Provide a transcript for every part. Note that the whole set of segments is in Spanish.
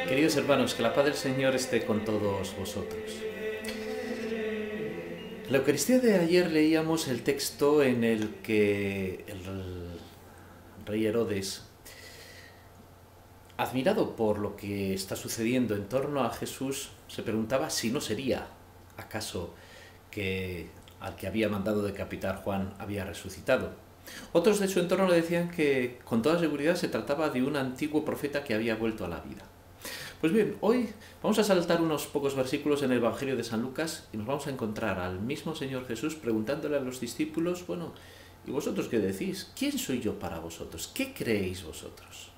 Queridos hermanos, que la paz del Señor esté con todos vosotros. En la Eucaristía de ayer leíamos el texto en el que el rey Herodes, admirado por lo que está sucediendo en torno a Jesús, se preguntaba si no sería acaso que al que había mandado decapitar Juan había resucitado. Otros de su entorno le decían que con toda seguridad se trataba de un antiguo profeta que había vuelto a la vida. Pues bien, hoy vamos a saltar unos pocos versículos en el Evangelio de San Lucas y nos vamos a encontrar al mismo Señor Jesús preguntándole a los discípulos, bueno, ¿y vosotros qué decís? ¿Quién soy yo para vosotros? ¿Qué creéis vosotros?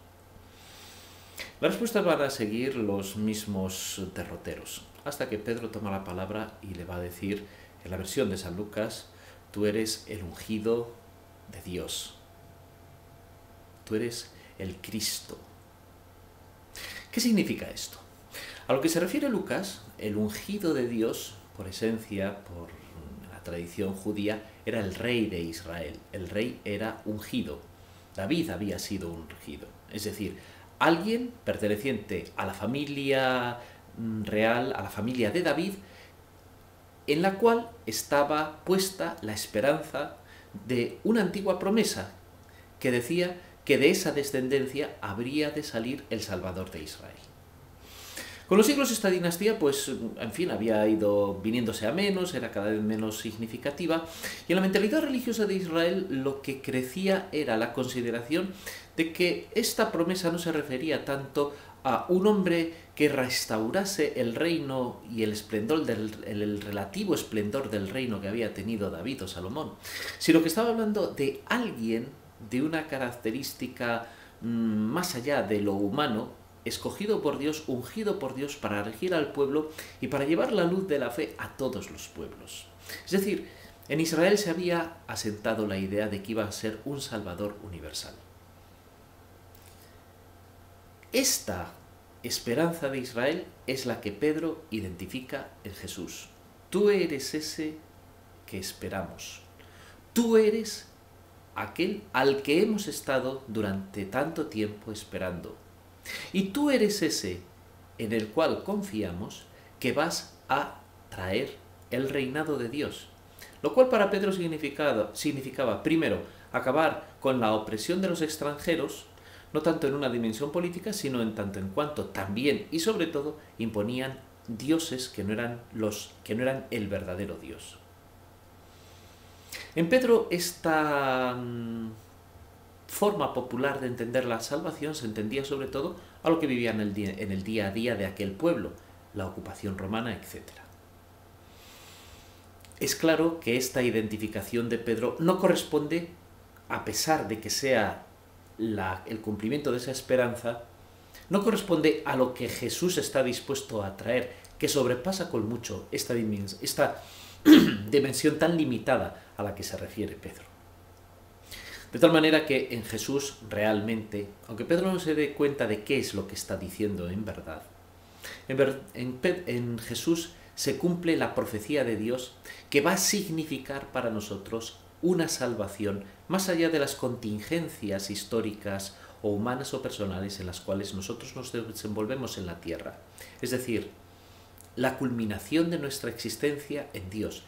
Las respuestas van a seguir los mismos derroteros, hasta que Pedro toma la palabra y le va a decir, en la versión de San Lucas, tú eres el ungido de Dios, tú eres el Cristo. ¿Qué significa esto? A lo que se refiere Lucas, el ungido de Dios, por esencia, por la tradición judía, era el rey de Israel. El rey era ungido. David había sido ungido. Es decir, alguien perteneciente a la familia real, a la familia de David, en la cual estaba puesta la esperanza de una antigua promesa que decía que de esa descendencia habría de salir el Salvador de Israel. Con los siglos esta dinastía, pues, en fin, había ido viniéndose a menos, era cada vez menos significativa, y en la mentalidad religiosa de Israel lo que crecía era la consideración de que esta promesa no se refería tanto a un hombre que restaurase el reino y el esplendor el relativo esplendor del reino que había tenido David o Salomón, sino que estaba hablando de alguien de una característica más allá de lo humano, escogido por Dios, ungido por Dios para regir al pueblo y para llevar la luz de la fe a todos los pueblos. Es decir, en Israel se había asentado la idea de que iba a ser un Salvador universal. Esta esperanza de Israel es la que Pedro identifica en Jesús. Tú eres ese que esperamos. Tú eres aquel al que hemos estado durante tanto tiempo esperando. Y tú eres ese en el cual confiamos que vas a traer el reinado de Dios. Lo cual para Pedro significaba, primero, acabar con la opresión de los extranjeros, no tanto en una dimensión política, sino en tanto en cuanto también y sobre todo imponían dioses que no eran el verdadero Dios. En Pedro esta forma popular de entender la salvación se entendía sobre todo a lo que vivía en el día a día de aquel pueblo, la ocupación romana, etc. Es claro que esta identificación de Pedro no corresponde, a pesar de que sea el cumplimiento de esa esperanza, no corresponde a lo que Jesús está dispuesto a traer, que sobrepasa con mucho esta dimensión tan limitada a la que se refiere Pedro. De tal manera que en Jesús realmente, aunque Pedro no se dé cuenta de qué es lo que está diciendo en verdad, en Jesús se cumple la profecía de Dios que va a significar para nosotros una salvación más allá de las contingencias históricas o humanas o personales en las cuales nosotros nos desenvolvemos en la tierra. Es decir, la culminación de nuestra existencia en Dios,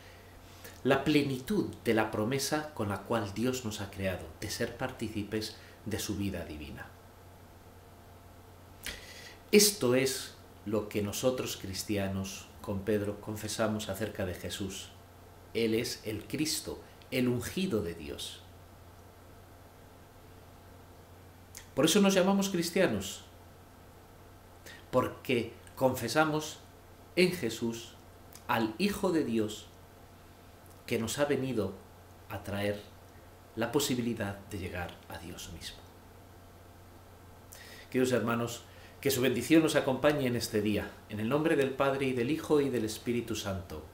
la plenitud de la promesa con la cual Dios nos ha creado, de ser partícipes de su vida divina. Esto es lo que nosotros cristianos con Pedro confesamos acerca de Jesús. Él es el Cristo, el ungido de Dios. Por eso nos llamamos cristianos, porque confesamos en Jesús al Hijo de Dios que nos ha venido a traer la posibilidad de llegar a Dios mismo. Queridos hermanos, que su bendición nos acompañe en este día, en el nombre del Padre y del Hijo y del Espíritu Santo.